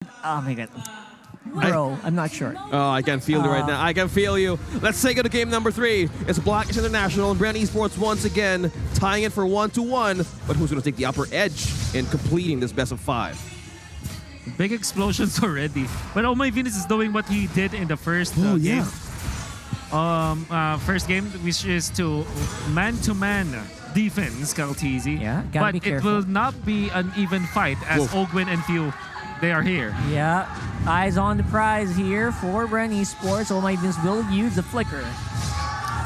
Oh my god. Bro, I'm not sure. Oh, I can feel you right now. I can feel you. Let's take it to game number 3. It's BLACKLIST International and BREN Esports once again tying it for 1-1. But who's going to take the upper edge in completing this best of 5? Big explosions already. But Oh My Venus is doing what he did in the first game. First game, which is to man-to-man defense, Kaltizi. Yeah, gotta be but it careful. will not be an even fight as Ogwin and Few, they are here. Yeah, eyes on the prize here for BREN Esports. Oh My Venus will use the flicker.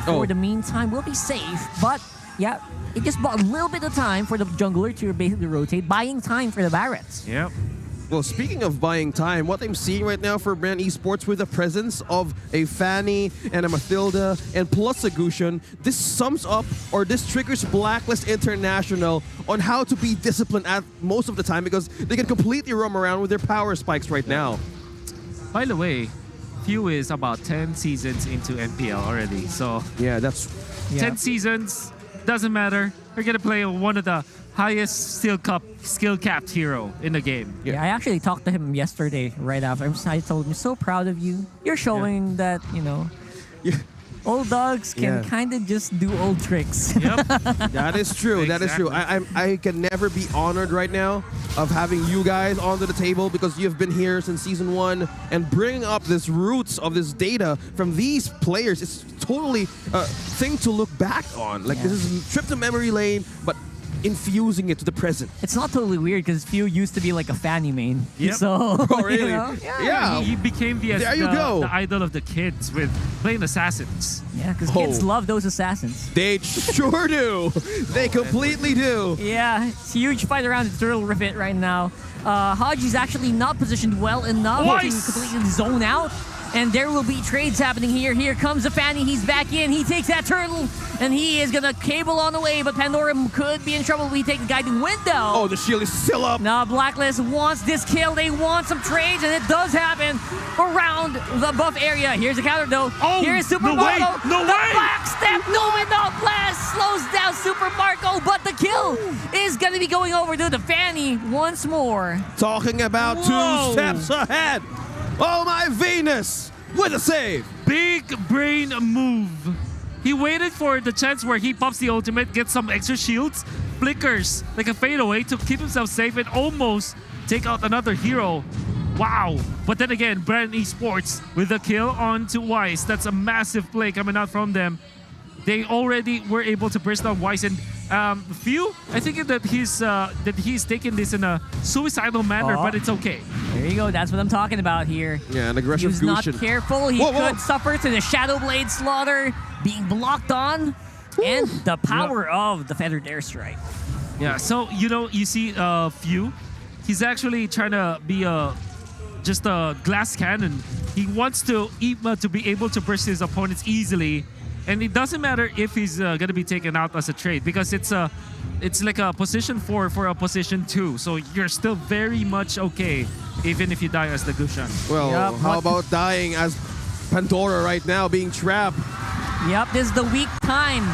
For the meantime, we'll be safe. But yeah, it just bought a little bit of time for the jungler to basically rotate, buying time for the Barretts. Yep. Well, speaking of buying time, what I'm seeing right now for BREN Esports with the presence of a Fanny and a Mathilda and plus a Gusion, this sums up or this triggers BLACKLIST International on how to be disciplined at most of the time because they can completely roam around with their power spikes right now. By the way, Few is about 10 seasons into MPL already. So yeah, that's 10 seasons, doesn't matter. They're going to play one of the highest skill capped hero in the game. Yeah, I actually talked to him yesterday right after. I told him, I'm so proud of you. You're showing that, you know, old dogs can kind of just do old tricks. Yep. That is true. That is true. I can never be honored right now of having you guys onto the table because you've been here since season 1 and bringing up this roots of this data from these players is totally a thing to look back on. Like this is a trip to memory lane, but infusing it to the present. It's not totally weird because Few used to be like a Fanny main. Yep. So, oh, really? You know, yeah. He became the idol of the kids with playing assassins. Yeah, because kids love those assassins. They sure do. They completely do. Yeah, it's a huge fight around the Turtle Rivet right now. Haji's actually not positioned well enough to completely zone out. And there will be trades happening here. Here comes the Fanny. He's back in. He takes that turtle. And he is going to cable on the way. But Pandora could be in trouble. We take the guiding window. Oh, the shield is still up. Now BLACKLIST wants this kill. They want some trades. And it does happen around the buff area. Here's a counter, though. Oh, here's Super Marco. No the way. backstep. No blast slows down Super Marco. But the kill is going to be going over to the Fanny once more. Talking about 2 steps ahead. Oh My Venus with a save. Big brain move. He waited for the chance where he pops the ultimate, gets some extra shields, flickers like a fadeaway to keep himself safe and almost take out another hero. Wow. But then again, BREN Esports with a kill onto Wise. That's a massive play coming out from them. They already were able to burst down Wise and Few, I think that he's taking this in a suicidal manner, but it's okay. There you go. That's what I'm talking about here. Yeah, an aggressive He was not careful. He could suffer to the Shadow Blade slaughter, being blocked on, and the power of the Feathered Airstrike. Yeah, so, you know, you see Few, he's actually trying to be just a glass cannon. He wants to be able to burst his opponents easily. And it doesn't matter if he's going to be taken out as a trade because it's like a position 4 for a position 2. So you're still very much okay even if you die as the Gusion. Well, how about dying as Pandora right now being trapped? Yep, this is the weak time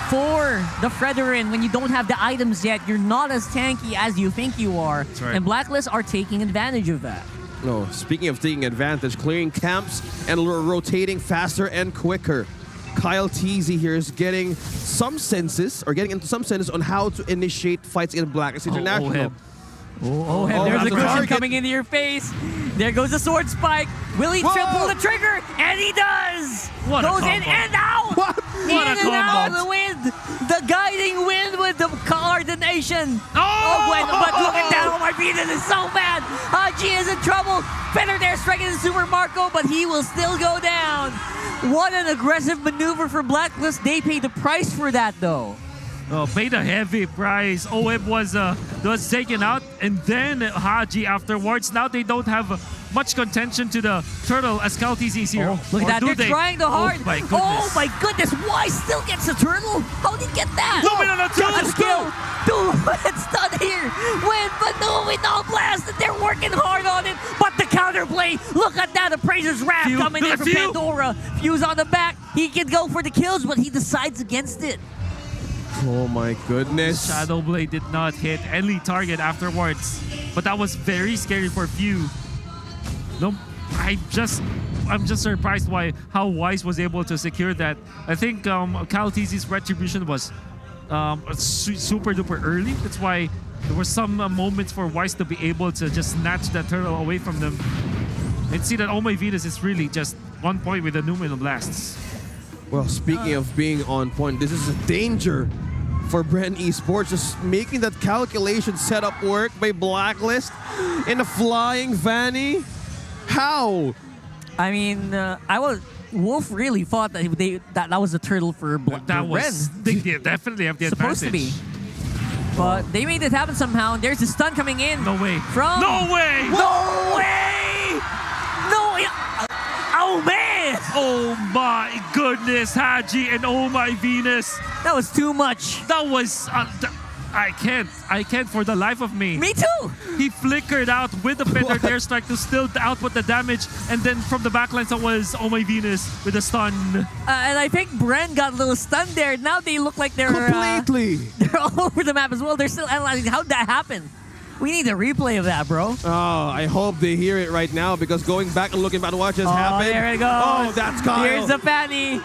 for the Fredrin. When you don't have the items yet, you're not as tanky as you think you are. That's right. And BLACKLIST are taking advantage of that. No, speaking of taking advantage, clearing camps and rotating faster and quicker. Kyle Teasy here is getting some senses, or getting into some senses on how to initiate fights in BLACKLIST International. There's a Gusion coming into your face. There goes the sword spike. Will he pull the trigger? And he does! Goes in and out! What a combo! Out of the wind! The guiding wind with the coordination. But look at that! Oh my Venus is so bad! Haji is in trouble! Feathered Airstrike is Super Marco, but he will still go down. What an aggressive maneuver for BLACKLIST. They paid the price for that, though. Oh, paid a heavy price. OM was taken out, and then Haji afterwards. Now they don't have much contention to the turtle as Kaltiz is here. Look at that, they're trying the hard. Oh my goodness. Why still gets the turtle? How did he get that? Just kill. It's done here. But no blast. They're working hard on it. But the counterplay. Look at that. Appraiser's Wrath coming in from Pandora. Few's on the back. He can go for the kills, but he decides against it. Oh my goodness. Shadow Blade did not hit any target afterwards. But that was very scary for Few. No, I'm just surprised how Wise was able to secure that. I think Kalatizi's retribution was super duper early. That's why there were some moments for Wise to be able to just snatch that turtle away from them. And see that Oh My Venus is really just on point with the Numenor Blasts. Well, speaking of being on point, this is a danger for BREN Esports, just making that calculation setup work by Blacklist in a flying Vanny. How? I mean, Wolf really thought that that was a turtle for BREN. They definitely have the supposed advantage. To be. But they made it happen somehow. There's a stun coming in. No way. No way! No way! No way! Oh, man! Oh, my goodness, Haji and Oh My Venus. That was too much. That was... I can't for the life of me. Me too! He flickered out with the feathered airstrike to still output the damage. And then from the backlines, that was Oh My Venus with a stun. And I think BREN got a little stunned there. Now they look like they're... Completely! They're all over the map as well. They're still analyzing how'd that happen. We need a replay of that, bro. Oh, I hope they hear it right now, because going back and looking at what just happened. There it goes. Oh, that's Kyle. Here's the Fanny.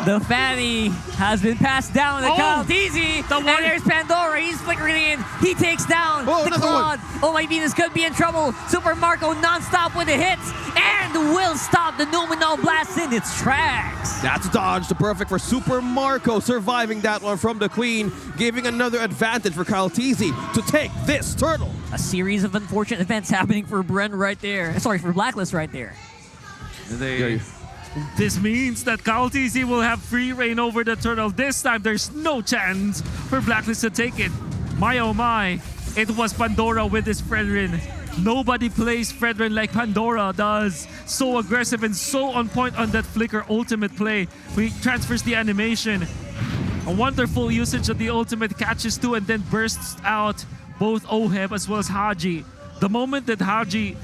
The Fanny has been passed down to Kalatizi. And there's Pandora. He's flickering in. He takes down the Claude. Oh My Venus could be in trouble. Super Marco non-stop with the hits. And will stop the Numenor Blast in its tracks. That's dodged. Perfect for Super Marco, surviving that one from the Queen, giving another advantage for Kalatizi to take this turtle. A series of unfortunate events happening for BREN right there. Sorry, for Blacklist right there. This means that Kalatizi will have free reign over the turtle. This time, there's no chance for Blacklist to take it. My oh my, it was Pandora with his Fredrin. Nobody plays Fredrin like Pandora does. So aggressive and so on point on that flicker ultimate play. He transfers the animation. A wonderful usage of the ultimate, catches two and then bursts out both Oheb as well as Haji. The moment that Haji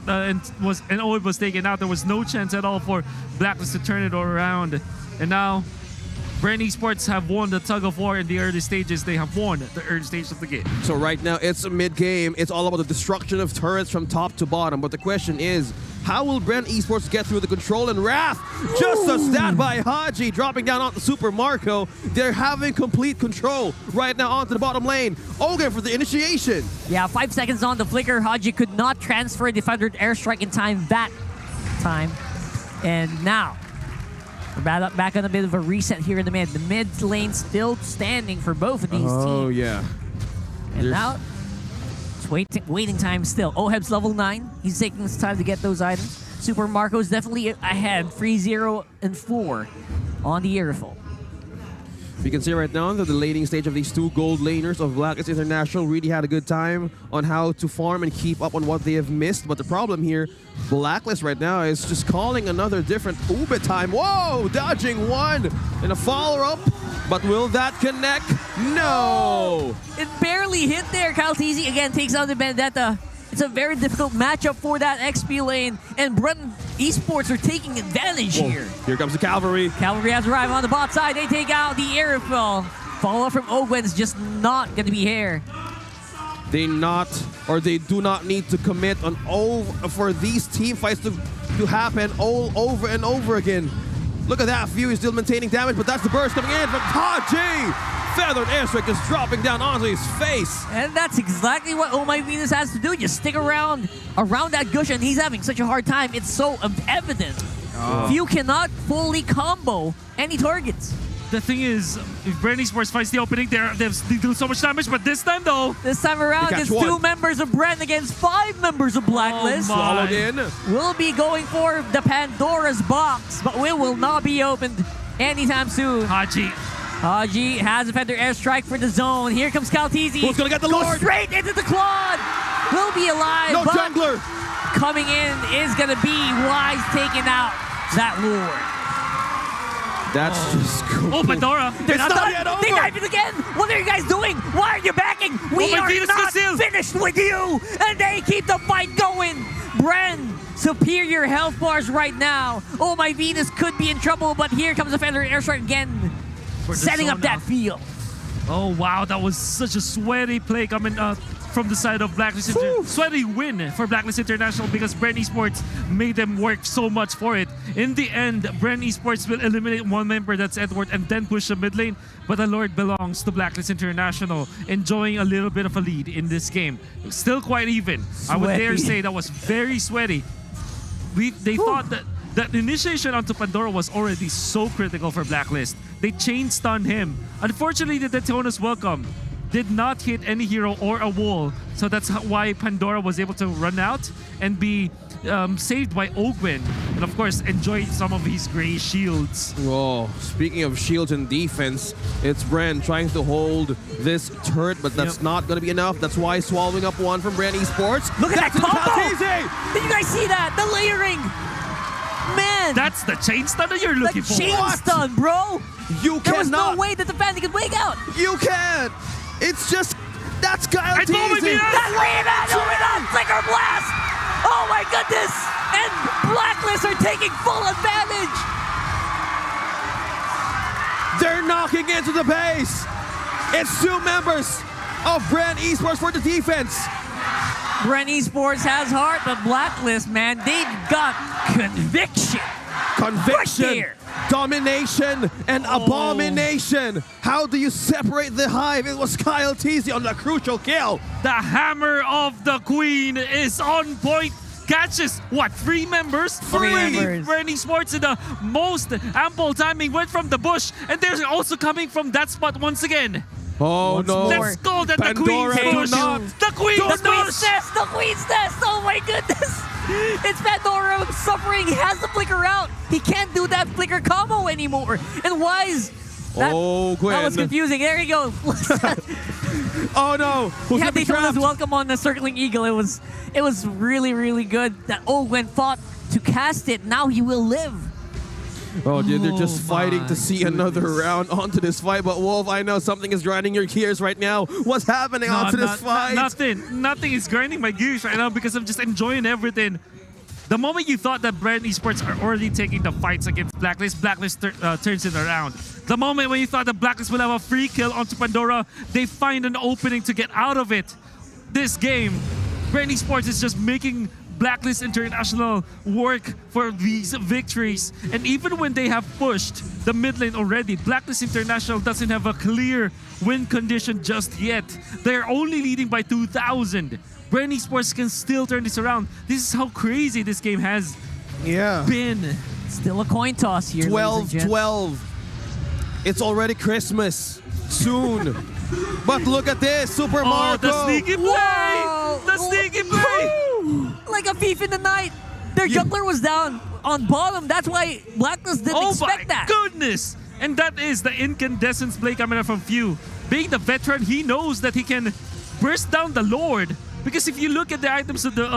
and Oheb was taken out, there was no chance at all for Blacklist to turn it around. And now, BREN Esports have won the tug of war in the early stages. They have won the early stage of the game. So right now, it's mid-game. It's all about the destruction of turrets from top to bottom. But the question is, how will BREN Esports get through the control and wrath? Just a stat by Haji, dropping down onto Super Marco. They're having complete control right now onto the bottom lane. Ogen for the initiation. Yeah, 5 seconds on the flicker. Haji could not transfer the feathered airstrike in time that time. And now, we're back on a bit of a reset here in the mid. The mid lane still standing for both of these teams. Oh, yeah. And now, it's waiting time still. Oheb's level 9. He's taking his time to get those items. Super Marco's definitely ahead. 3-0 and 4 on the Airful. We can see right now that the laning stage of these two gold laners of Blacklist International really had a good time on how to farm and keep up on what they have missed. But the problem here, Blacklist right now is just calling another different Ube time. Whoa! Dodging one and a follow-up. But will that connect? No! It barely hit there. Kalatizi again takes out the Vendetta. It's a very difficult matchup for that XP lane, and BREN Esports are taking advantage here. Here comes the Cavalry. Cavalry has arrived on the bot side. They take out the Airfall. Follow-up from Ogwen's just not going to be here. They do not need to commit on for these team fights to happen all over and over again. Look at that. Fury still maintaining damage, but that's the burst coming in from Haji. Feathered airstrike just dropping down onto his face. And that's exactly what Oh My Venus has to do. Just stick around that Gush, and he's having such a hard time. It's so evident. You cannot fully combo any targets. The thing is, if BREN Esports fights the opening, they do so much damage, but this time though... This time around, it's 2 members of BREN against 5 members of Blacklist. Swallowed in. We'll be going for the Pandora's box, but it will not be opened anytime soon. Haji has a feather airstrike for the zone. Here comes Kalatizi. Who's gonna get the Lord? Straight into the Claude. Will be alive. No but jungler. Coming in is gonna be Wise taking out that Lord. That's just cool. Oh, Pandora. They're not done. Yet over. They dive it again. What are you guys doing? Why are you backing? We are not finished with you. And they keep the fight going. BREN, superior health bars right now. Oh My Venus could be in trouble, but here comes the feather airstrike again. Setting up that field. Oh, wow. That was such a sweaty play coming from the side of BLACKLIST. Sweaty win for BLACKLIST International because BREN Esports made them work so much for it. In the end, BREN Esports will eliminate one member, that's Edward, and then push the mid lane. But the Lord belongs to BLACKLIST International, enjoying a little bit of a lead in this game. Still quite even. I would dare say that was very sweaty. They thought that the initiation onto Pandora was already so critical for BLACKLIST. They chain stunned him. Unfortunately, the Daytona's welcome did not hit any hero or a wall, so that's why Pandora was able to run out and be saved by Ogwin, and of course enjoyed some of his gray shields. Whoa, speaking of shields and defense, it's BREN trying to hold this turret, but that's not going to be enough. That's why swallowing up one from BREN Esports. Look at that combo! Easy. Did you guys see that? The layering! Man! That's the chain stun that you're looking for. The chain stun, bro! There was no way that the Fancy could wake out! You can't! It's just... That's Kyle I told him he has- That rebound over the Flicker Blast! Oh my goodness! And BLACKLIST are taking full advantage! They're knocking into the base! It's 2 members of BREN Esports for the defense! BREN Esports has heart, but BLACKLIST, man, they've got conviction! Conviction, Right there. domination, and abomination. How do you separate the hive? It was Kyle TZ on the crucial kill. The hammer of the queen is on point. Catches, what, 3 members? Three members. BREN Esports in the most ample timing went from the bush, and they're also coming from that spot once again. Oh Once no. more. Let's go that the Pandora, queen's do push. not. The queen's The Queen's push. Nest! The Queen's Nest! Oh my goodness! It's Pandora suffering. He has the flicker out. He can't do that flicker combo anymore. And why is that? Oh, Gwen. That was confusing. There you go. Oh no. He Who's had gonna be Daytona's trapped? welcome on the circling eagle. It was really, really good that Ogwen fought to cast it. Now he will live. Oh, dude, they're just fighting my to see another round onto this fight. But Wolf, I know something is grinding your gears right now. What's happening onto this fight? Nothing is grinding my gears right now because I'm just enjoying everything. The moment you thought that BREN Esports are already taking the fights against BLACKLIST, turns it around. The moment when you thought that BLACKLIST will have a free kill onto Pandora, they find an opening to get out of it. This game, BREN Esports is just making BLACKLIST International work for these victories. And even when they have pushed the mid lane already, BLACKLIST International doesn't have a clear win condition just yet. They're only leading by 2,000. BREN Esports can still turn this around. This is how crazy this game has been. Still a coin toss here. 12-12. It's already Christmas. Soon. But look at this. Super Marco. The sneaky play! Whoa. The sneaky play! Like a thief in the night. Their jungler was down on bottom. That's why BLACKLIST didn't expect that. Oh my goodness! And that is the incandescence play coming from Few. Being the veteran, he knows that he can burst down the Lord. Because if you look at the items of the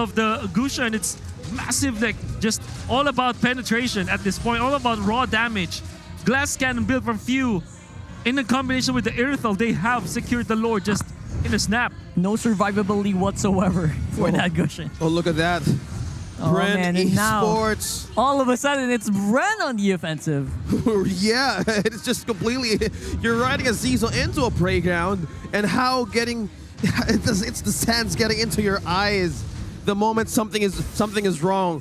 Gushan, it's massive, like just all about penetration at this point, all about raw damage. Glass cannon built from Few. In a combination with the Irithel, they have secured the Lord just in a snap. No survivability whatsoever for that Gushan. Oh, look at that. Oh, BREN man, and now, Esports. all of a sudden, it's BREN on the offensive. Yeah, it's just completely... You're riding a Zizo into a playground, and how getting... It's the sands getting into your eyes the moment something is wrong.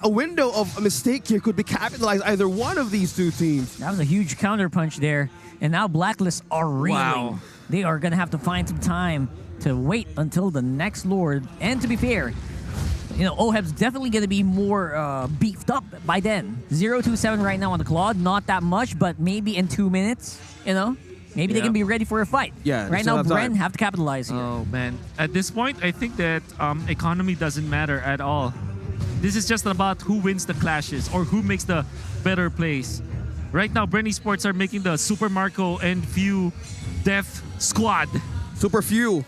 A window of a mistake here could be capitalized either one of these two teams. That was a huge counterpunch there. And now BLACKLIST are reeling. Wow. They are going to have to find some time to wait until the next Lord. And to be fair, you know, Oheb's definitely going to be more beefed up by then. 0-2-7 right now on the Claude. Not that much, but maybe in 2 minutes, you know? Maybe they can be ready for a fight. Yeah, right now, BREN have to capitalize here. Oh, man. At this point, I think that economy doesn't matter at all. This is just about who wins the clashes or who makes the better plays. Right now, BREN Esports are making the Super Marco and Few Death Squad. Super few.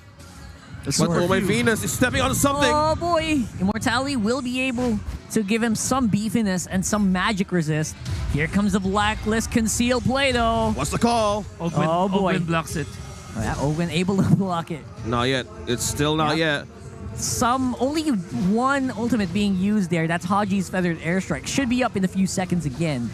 But oh my Venus is stepping on something. Oh boy, Immortality will be able to give him some beefiness and some magic resist. Here comes the BLACKLIST conceal play though. What's the call? Oh boy. Ogwin blocks it. Oh, yeah, Ogwen able to block it. Not yet. It's still not yet. Only one ultimate being used there. That's Haji's Feathered Airstrike. Should be up in a few seconds again.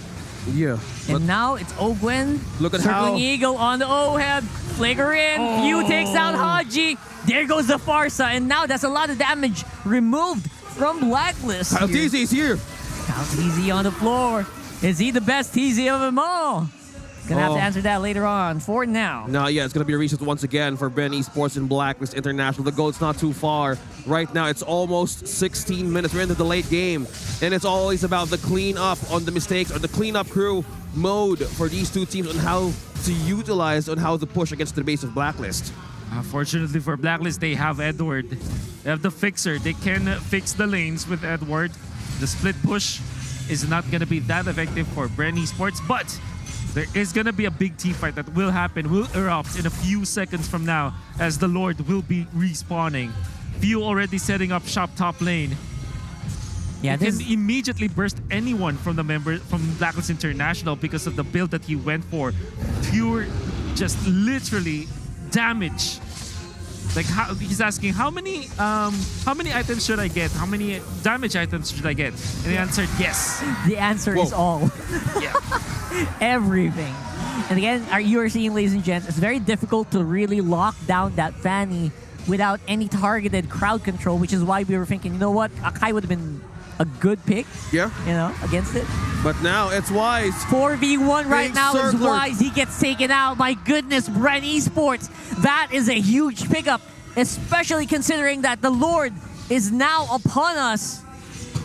Yeah. But And now it's Ogwen. Look at circling how- Eagle on the Oheb. Flicker in. Few takes out Haji. There goes the Farsa. And now that's a lot of damage removed from Blacklist. Kyle here. TZ is here. Kyle TZ on the floor. Is he the best TZ of them all? Gonna have to answer that later on. For now. No, yeah, it's going to be a reset once again for BREN Esports and Blacklist International. The goal's not too far. Right now, it's almost 16 minutes. We're into the late game. And it's always about the cleanup on the mistakes or the cleanup crew mode for these two teams on how to utilize, on how to push against the base of Blacklist. Fortunately for Blacklist, they have Edward. They have the fixer. They can fix the lanes with Edward. The split push is not going to be that effective for BREN Esports, but there is going to be a big team fight that will happen, will erupt in a few seconds from now as the Lord will be respawning. Few already setting up shop top lane. Yeah, He this can immediately burst anyone from the member from Blacklist International because of the build that he went for. Pure, just literally damage. Like he's asking how many items should I get? How many damage items should I get? And he answered yes. the answer is all. Yeah. Everything. And again, you are seeing, ladies and gents, it's very difficult to really lock down that Fanny without any targeted crowd control, which is why we were thinking, you know what, Akai would have been a good pick, Yeah. Against it. But now it's Wise. 4v1 right Big now is circler. Wise. He gets taken out. My goodness, BREN Esports. That is a huge pickup, especially considering that the Lord is now upon us.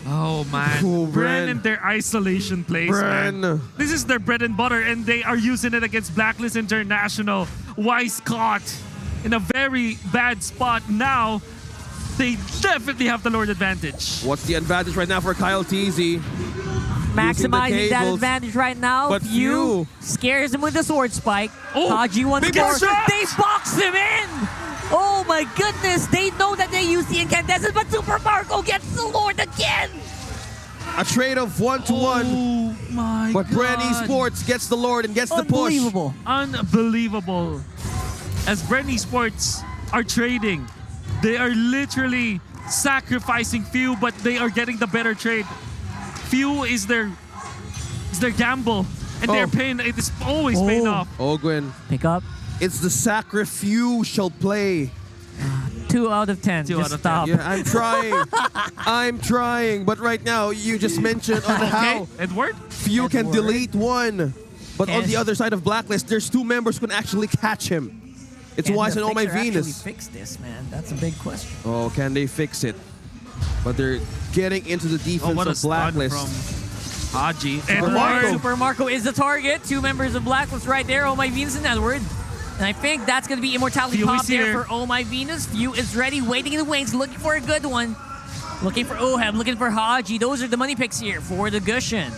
Oh man, Oh, BREN BREN. and their isolation plays, BREN. man. This is their bread and butter, and they are using it against Blacklist International. Wise caught in a very bad spot. Now, they definitely have the Lord advantage. What's the advantage right now for Kyle TZ? Maximizing that cables. advantage right now. But Few scares him with the sword spike. Oh, Haji once big more. shot! They box him in. Oh my goodness. They know that they use the incandescent, but Super Marco gets the Lord again. A trade of 1-to-1. Oh my But God. BREN Esports gets the Lord and gets the push. Unbelievable. Unbelievable. As BREN Esports are trading, they are literally sacrificing Few, but they are getting the better trade. Few is their gamble, and they're paying. It is always paying off. Ogwen, Pick up. it's the sacrificial play. 2 out of 10. 2 Just out of 10. stop. Yeah, I'm trying. I'm trying. But right now, you just mentioned on how Edward. Few can Edward. delete one. But on the other side of Blacklist, there's 2 members who can actually catch him. It's Can Wise the and Oh My fixer actually Venus. fix this, man? That's a big question. Oh, can they fix it? But they're getting into the Oh, defense what a of stun Blacklist. from Haji. Marco. Super Marco is the target. 2 members of Blacklist right there. Oh My Venus and Edward. And I think that's going to be Immortality Few pop is there here. for Oh My Venus. Few is ready, waiting in the wings, looking for a good one. Looking for Oheb, looking for Haji. Those are the money picks here for the Gushin.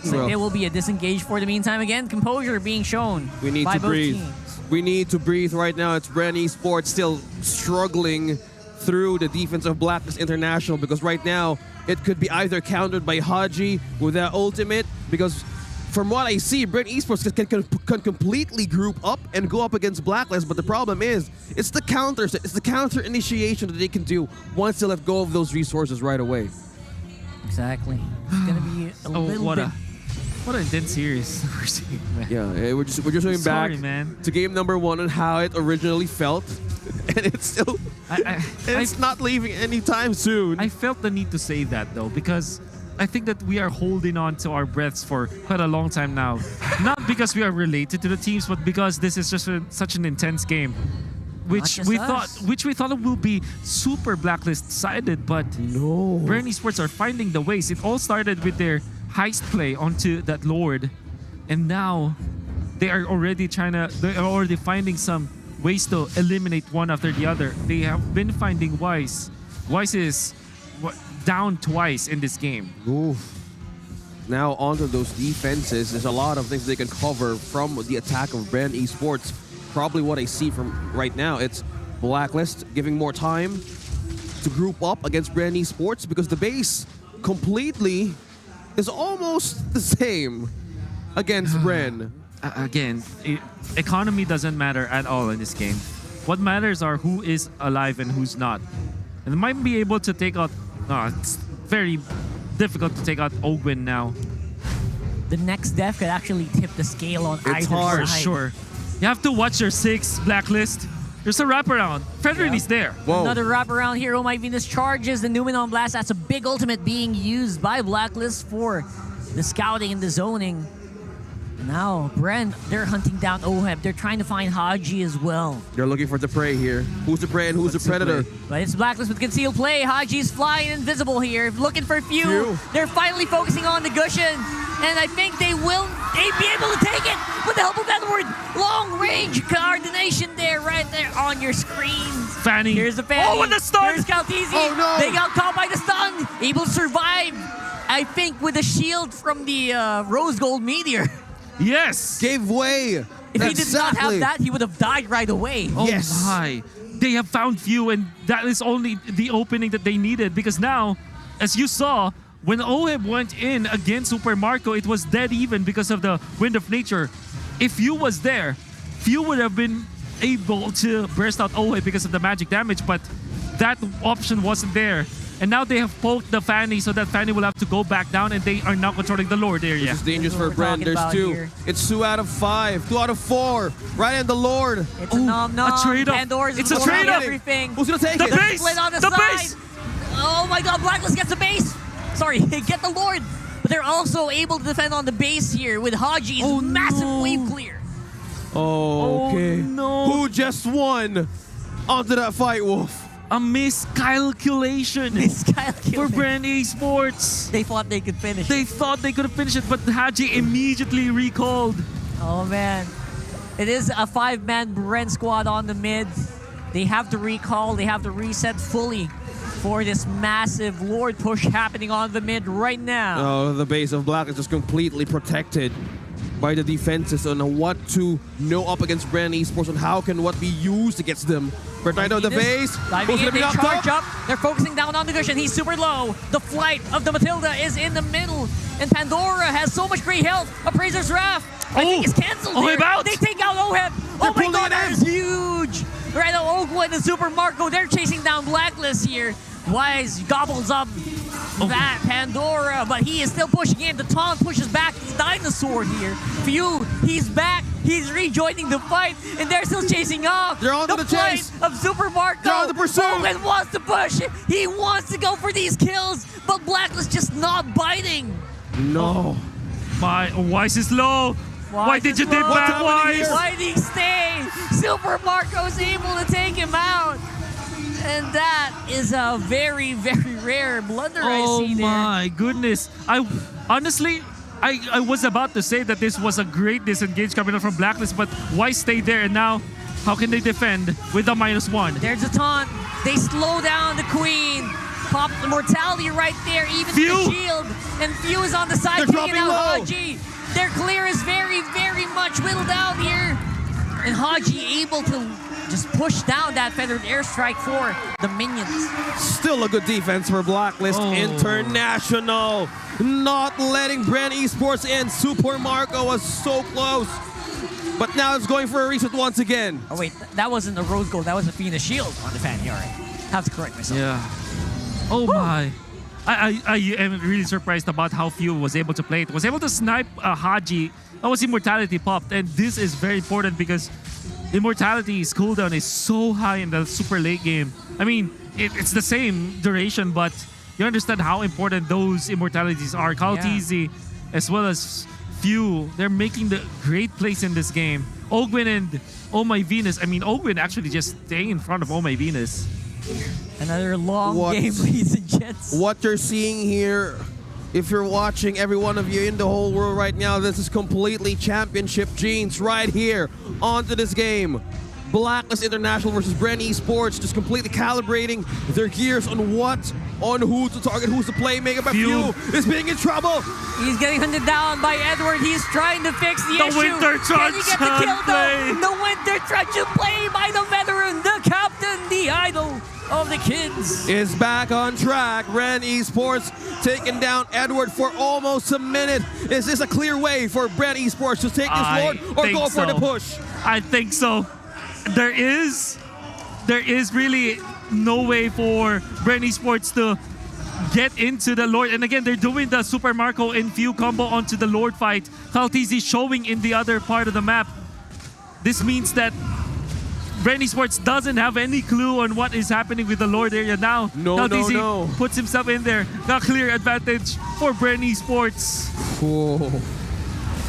So Bro. there will be a disengage for the meantime. Again, composure being shown We need by to both breathe. teams. We need to breathe right now. It's BREN Esports still struggling through the defense of Blacklist International because right now it could be either countered by Haji with that ultimate because from what I see, BREN Esports can completely group up and go up against Blacklist, but the problem is it's the counters, it's the counter initiation that they can do once they let go of those resources right away. Exactly. It's going to be a little bit... What an intense series we're seeing, man. Yeah, we're just going Sorry, back man. to game number 1 and how it originally felt, and it's still it's not leaving anytime soon. I felt the need to say that though because I think that we are holding on to our breaths for quite a long time now. Not because we are related to the teams, but because this is just such an intense game, which just we us. thought it will be super Blacklist sided, but No. BREN Esports are finding the ways. It all started with their heist play onto that Lord, and now they are already finding some ways to eliminate one after the other. They have been finding Wise. Wise is down twice in this game. Oof. Now onto those defenses. There's a lot of things they can cover from the attack of BREN Esports. Probably what I see from right now, it's Blacklist giving more time to group up against BREN Esports because the base completely is almost the same against BREN. Again, economy doesn't matter at all in this game. What matters are who is alive and who's not. And they might be able to take out... it's very difficult to take out Ogwen now. the next death could actually tip the scale on either hard. side. Sure. You have to watch your 6 Blacklist. There's a wraparound. Federer's there. Whoa. Another wraparound here. Oh my Venus charges the Newman on blast. That's a big ultimate being used by Blacklist for the scouting and the zoning. Now, BREN, they're hunting down Oheb. They're trying to find Haji as well. They're looking for the prey here. Who's the prey and who's the predator? But it's Blacklist with concealed play. Haji's flying invisible here, looking for Few. They're finally focusing on the Gushin, and I think they will be able to take it with the help of Edward. Long range coordination there, right there on your screen. Fanny. Here's the Fanny. Oh, and the stun! Here's Caltesi. Oh, no. They got caught by the stun. Able to survive, I think, with the shield from the Rose Gold Meteor. Yes. Gave way. If he did not have that, he would have died right away. Oh Yes. my. They have found Few, and that is only the opening that they needed, because now, as you saw, when Oheb went in against Super Marco, it was dead even because of the Wind of Nature. If Few was there, Few would have been able to burst out Oheb because of the magic damage, but that option wasn't there. And now they have poked the Fanny, so that Fanny will have to go back down, and they are now controlling the Lord area. This is dangerous That's for what we're BREN. talking There's about 2. here. It's 2 out of 5. 2 out of 4. Right in the Lord. It's a nom-nom. a trade-off. Pandora's It's a blowing trade-off. everything. Who's gonna take The it? base! Split on the The side. base! Oh my god, Blacklist gets the base. Sorry, get the Lord. But they're also able to defend on the base here with Haji's massive wave clear. Oh, okay. no. Who just won onto that fight, Wolf? A miscalculation for Miscalculation. BREN Esports. They thought they could finish. They thought they could have finished it, but Haji immediately recalled. Oh man. It is a 5-man BREN squad on the mid. They have to recall, they have to reset fully for this massive Lord push happening on the mid right now. Oh, the base of Black is just completely protected by the defenses on what to know up against BREN Esports and how can what be used against them. But right now the base. Diving Who's in, they gonna be charge top? up. They're focusing down on the Gushin. He's super low. The flight of the Matilda is in the middle. And Pandora has so much great health. Appraiser's Wrath, I think, is canceled Oheb here. out. They take out Oheb. Oh my pulling god, it that in. is huge. Right now, Oakwood and Super Marco, they're chasing down Blacklist here. Wise gobbles up that Pandora, but he is still pushing in. The taunt pushes back his dinosaur here. Few, he's back. He's rejoining the fight, and they're still chasing off. They're on to the flight chase. of Super Marco. They're on the pursuit. Oakwood wants to push. He wants to go for these kills, but Blacklist just not biting. No. My Wise is low. Why did you dip low. back, Wise? Why did he stay? Super Marco's able to take him out. And that is a very, very rare blunder I see there. Oh my goodness. I honestly, I was about to say that this was a great disengage coming out from Blacklist, but why stay there? And now, how can they defend with the -1? There's a taunt. They slow down the Queen. Pop the mortality right there, even Few. the shield. And Few is on the side They're taking dropping out low. Haji. Their clear is very, very much whittled down here. And Haji able to just push down that feathered airstrike for the minions. Still a good defense for Blacklist Oh. International. Not letting BREN Esports in. Super Marco was so close. But now it's going for a reset once again. Oh wait, that wasn't a Rose Gold, that was a Phoenix Shield on the Fanny. All right, have to correct myself. Yeah. Oh my. I am really surprised about how Few was able to play it. Was able to snipe Haji. That was Immortality popped. And this is very important because Immortality's cooldown is so high in the super late game. I mean, it's the same duration, but you understand how important those Immortalities are. Caltesi, as well as Few, they're making the great plays in this game. Ogwin and Oh My Venus. I mean, Ogwin actually just staying in front of Oh My Venus. Another long What? game, ladies and gents. What you're seeing here, if you're watching, every one of you in the whole world right now, this is completely championship genes right here onto this game. Blacklist International versus BREN Esports, just completely calibrating their gears on who to target, who's the playmaker. But Few. Few is being in trouble. He's getting hunted down by Edward. He's trying to fix the issue. Winter Can he get the kill play. though? The Winter Trudge play by the veteran, the captain, the idol of the kids. Is back on track. BREN Esports taking down Edward for almost a minute. Is this a clear way for BREN Esports to take this Lord or think go for the so. push? I think so. There is really no way for BREN Esports to get into the Lord. And again, they're doing the Super Marco and Few combo onto the Lord fight. Kaltizi showing in the other part of the map. This means that BREN Esports doesn't have any clue on what is happening with the Lord area now. Kaltizi puts himself in there. Got clear advantage for BREN Esports. Whoa.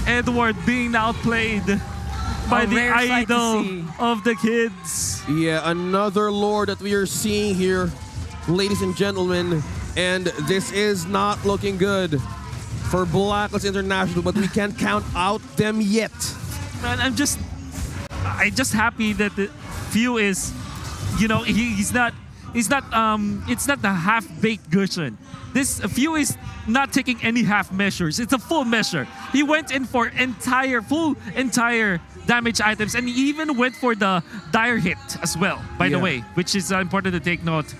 Edward being outplayed by the idol of the kids. Yeah, another Lord that we are seeing here, ladies and gentlemen. And this is not looking good for BLACKLIST International, but we can't count out them yet. Man, I'm just happy that the Few is, you know, it's not the half-baked version. This Few is not taking any half measures. It's a full measure. He went in for full entire damage items, and he even went for the dire hit as well, by the way, which is important to take note.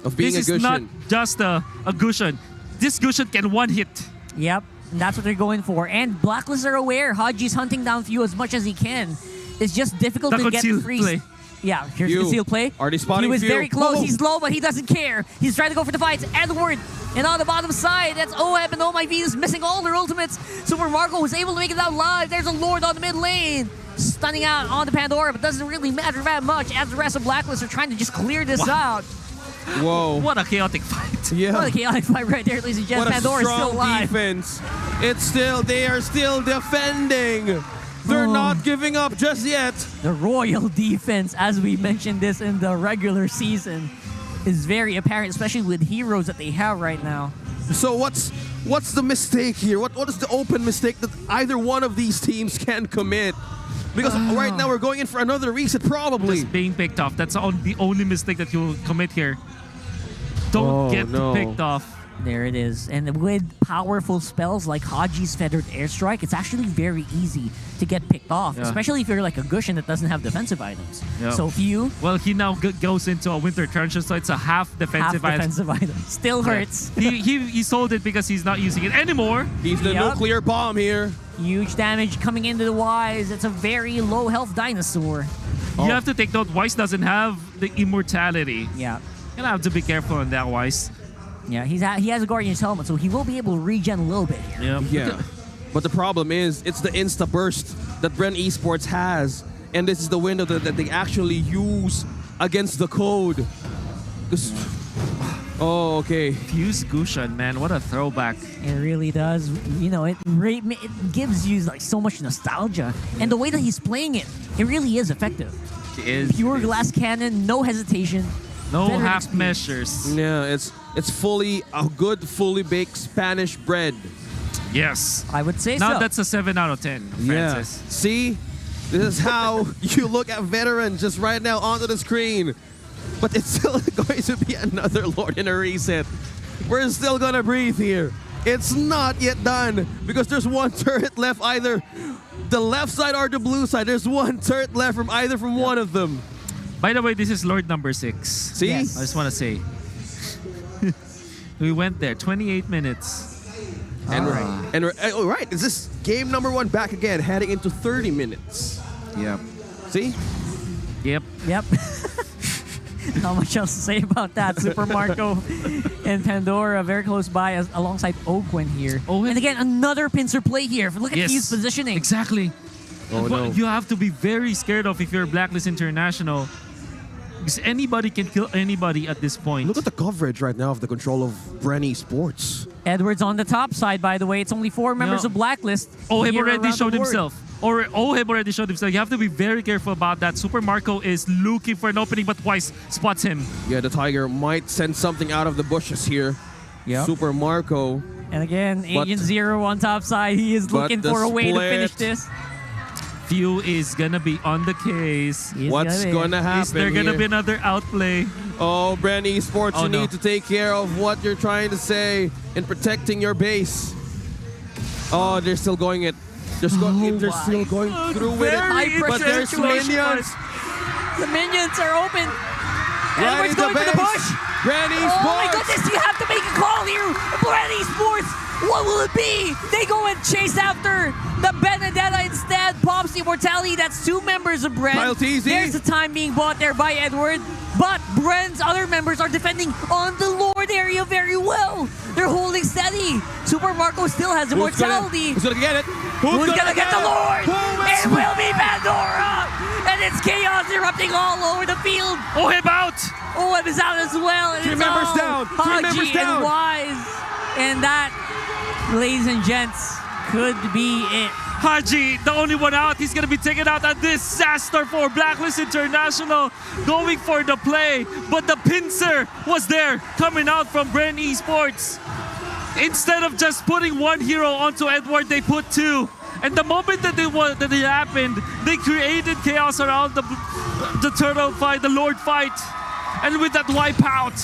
Of being this is not just a Gushen. This Gushen can one hit. Yep, and that's what they're going for. And BLACKLIST are aware Haji's hunting down Few as much as he can. It's just difficult to get the freeze. Yeah, here's the concealed play. Already spotting He was Few. very close. He's low, but he doesn't care. He's trying to go for the fights. Edward, and on the bottom side, that's Oheb and Oh My Venus missing all their ultimates. Super Marco was able to make it out live. There's a Lord on the mid lane. Stunning out on the Pandora, but doesn't really matter that much as the rest of BLACKLIST are trying to just clear this out. Whoa. What a chaotic fight. Yeah. What a chaotic fight right there, ladies and gentlemen. Pandora is still alive. Defense. They are still defending. They're not giving up just yet. The royal defense, as we mentioned this in the regular season, is very apparent, especially with heroes that they have right now. So what's the mistake here? What is the open mistake that either one of these teams can commit? Because right now we're going in for another reset, probably. Just being picked off. That's the only mistake that you'll commit here. Don't get picked off. There it is. And with powerful spells like Haji's Feathered Airstrike, it's actually very easy to get picked off, especially if you're like a Gushen that doesn't have defensive items. So Few... Well, he now goes into a Winter Trencher, so it's a half defensive item. Still hurts. He sold it because he's not using it anymore. He's the nuclear bomb here. Huge damage coming into the Wise. It's a very low health dinosaur. You have to take note, Wise doesn't have the immortality. Yeah. You're gonna have to be careful on that, Wise. Yeah, he has a Guardian's Helmet, so he will be able to regen a little bit here. Yeah. But the problem is, it's the Insta Burst that BREN Esports has. And this is the window that they actually use against the code. Oh, okay. Fuse Gushen, man, what a throwback. It really does. You know, it gives you like so much nostalgia. And the way that he's playing it, it really is effective. It is. Pure glass cannon, no hesitation. No half measures. Yeah, it's fully a good, fully baked Spanish bread. Yes. I would say now so. That's a 7 out of 10, Francis. Yeah. See? This is how you look at veterans just right now onto the screen. But it's still going to be another Lord in a reset. We're still going to breathe here. It's not yet done because there's one turret left, either the left side or the blue side. There's one turret left from either from one of them. By the way, this is Lord number 6. See? Yes. I just want to say. We went there, 28 minutes. Right, is this game number 1 back again, heading into 30 minutes? Yep. See? Yep. Not much else to say about that. Super Marco and Pandora very close by alongside Oquin here. And again, another pincer play here. Look at Few's positioning. Exactly. Oh, no. You have to be very scared of if you're BLACKLIST International. Because anybody can kill anybody at this point. Look at the coverage right now of the control of BREN Esports. Edwards on the top side, by the way. It's only 4 members of BLACKLIST. Oheb already showed himself. Oheb already showed himself. You have to be very careful about that. Super Marco is looking for an opening, but Wise spots him. Yeah, the Tiger might send something out of the bushes here. Super Marco. And again, Agent Zero on top side. He is looking for a way to finish this. Few is gonna be on the case. What's gonna happen? Is there gonna be another outplay? Oh, BREN Esports, you need to take care of what you're trying to say in protecting your base. Oh, they're still going it. They're still going through with it. But there's minions. The minions are open. Edwards going for the push. BREN Esports. Oh my goodness, you have to make a call here. BREN Esports. What will will it be? They go and chase after the Benedetta instead. Pops the Immortality. That's 2 members of Bren. Kyle TZ. There's the time being bought there by Edward. But Bren's other members are defending on the Lord area very well. They're holding steady. Super Marco still has Immortality. Who's gonna get it? Who's gonna get the Lord? Who It will be Pandora! And it's chaos erupting all over the field. Oheb out! Oheb is out as well. And 3 it's members all down. 3 members Haji down. and Wise. And that, ladies and gents, could be it. Haji, the only one out. He's going to be taken out. A disaster for Blacklist International, going for the play. But the pincer was there, coming out from BREN Esports. Instead of just putting 1 hero onto Edward, they put 2. And the moment that it happened, they created chaos around the turtle fight, the Lord fight. And with that wipeout,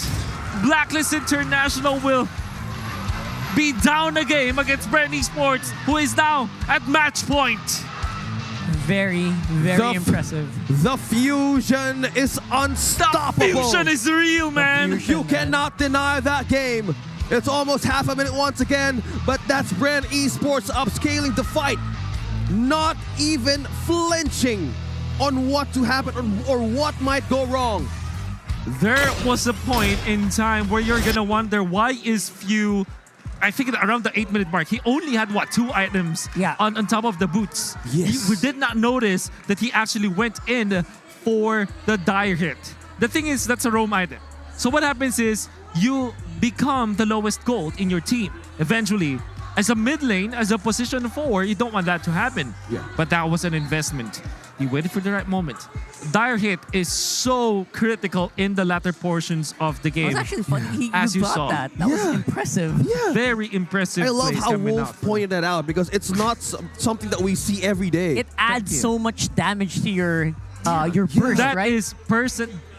Blacklist International will be down a game against BREN Esports, who is now at match point. Very, very impressive. The fusion is unstoppable. Fusion is real, man. You cannot deny that game. It's almost half a minute once again, but that's BREN Esports upscaling the fight. Not even flinching on what to happen or what might go wrong. There was a point in time where you're gonna wonder, why is Few, I think around the 8-minute mark, he only had, what, 2 items on top of the boots. Yes. We did not notice that he actually went in for the dire hit. The thing is, that's a roam item. So what happens is, you become the lowest gold in your team. Eventually, as a mid lane, as a position 4, you don't want that to happen. Yeah. But that was an investment. He waited for the right moment. Dire hit is so critical in the latter portions of the It game. was actually funny. As you you got saw. that. That was impressive. Yeah. Very impressive. I love plays how coming Wolf out. pointed that out because it's not something that we see every day. It adds you. so much damage to your burst, That right? is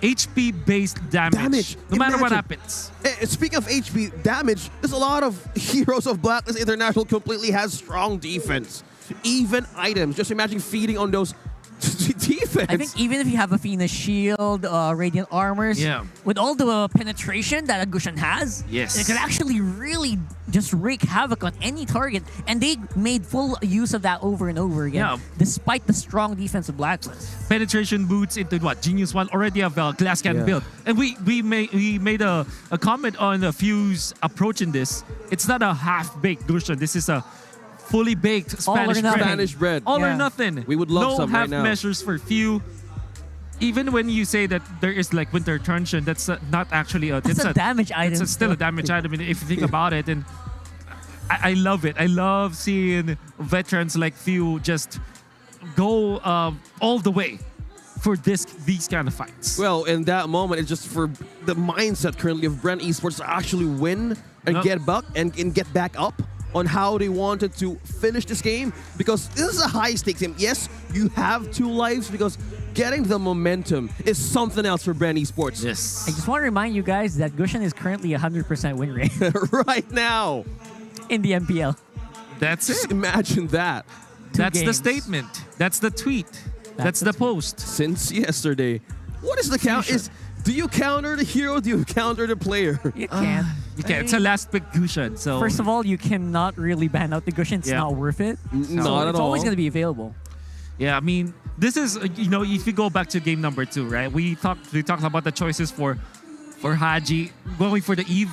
HP-based damage. No matter what Imagine. happens. Speaking of HP damage, there's a lot of heroes of Blacklist International completely has strong defense. Even items. Just imagine feeding on those defense. I think even if you have Athena's shield, radiant armors, with all the penetration that Agushan has, it can actually really just wreak havoc on any target. And they made full use of that over and over again, despite the strong defense of Blacklist. Penetration boots into what? Genius 1 already have a glass cannon build. And we made a comment on the Fuse approach in this. It's not a half-baked Gushan. This is a fully baked Spanish bread. All or nothing. We would love some right now. No half measures for Few. Even when you say that there is like Winter Truncheon, that's not actually a... That's a damage item. It's still a damage item if you think about it. And I love it. I love seeing veterans like Few just go all the way for these kind of fights. Well, in that moment, it's just for the mindset currently of BREN Esports to actually win and get back up on how they wanted to finish this game, because this is a high-stakes game. Yes, you have 2 lives because getting the momentum is something else for BREN Esports. Yes. I just want to remind you guys that Gushan is currently 100% win rate right now in the MPL. That's Just it. imagine that. That's the games. statement. That's the tweet. That's the post. Since yesterday. What is the count? Do you counter the hero? Do you counter the player? You can't. You can. It's a last pick Gushan. So First of all, you cannot really ban out the Gushan. It's not worth it. Not at It's all. always going to be available. yeah, I mean, this is, you know, if you go back to game number 2, right? We talked about the choices for Haji going for the Eve.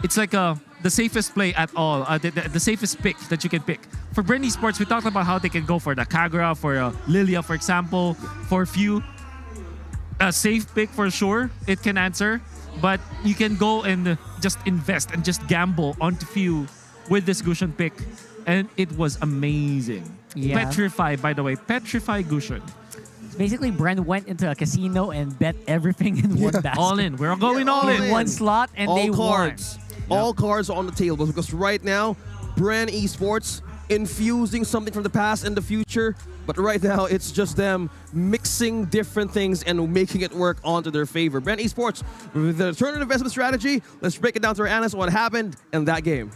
It's like the safest play at all, the safest pick that you can pick. For BREN Esports, we talked about how they can go for the Kagura, for Lilia, for example, for Few. A safe pick for sure, it can answer. But you can go and just invest and just gamble onto Few with this Gushan pick. And it was amazing. Yeah. Petrify, by the way. Petrify Gushan. Basically, Bren went into a casino and bet everything in one basket. All in. We're going all in. One slot, and they cards. won. All cards are on the table because right now, BREN Esports infusing something from the past and the future. But right now, it's just them mixing different things and making it work onto their favor. BREN Esports, with the tournament investment strategy, let's break it down to our analysts what happened in that game.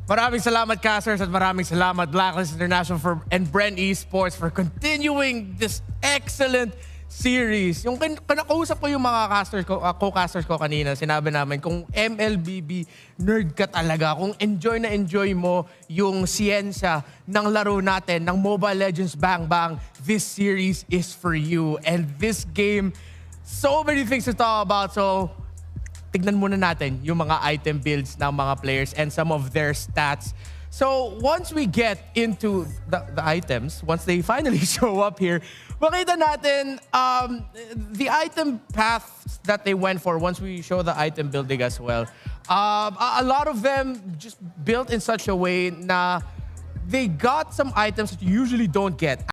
Maraming salamat, Casters, at maraming salamat, Blacklist International and BREN Esports for continuing this excellent series. Yung kinakausap ko yung mga casters ko, co-casters ko kanina, sinabi namin kung MLBB nerd ka talaga, kung enjoy na enjoy mo yung siyensya ng laro natin, ng Mobile Legends Bang Bang, this series is for you. And this game, so many things to talk about. So, tignan muna natin yung mga item builds ng mga players and some of their stats. So, once we get into the items, once they finally show up here, makita natin the item paths that they went for once we show the item building as well. A lot of them just built in such a way na they got some items that you usually don't get.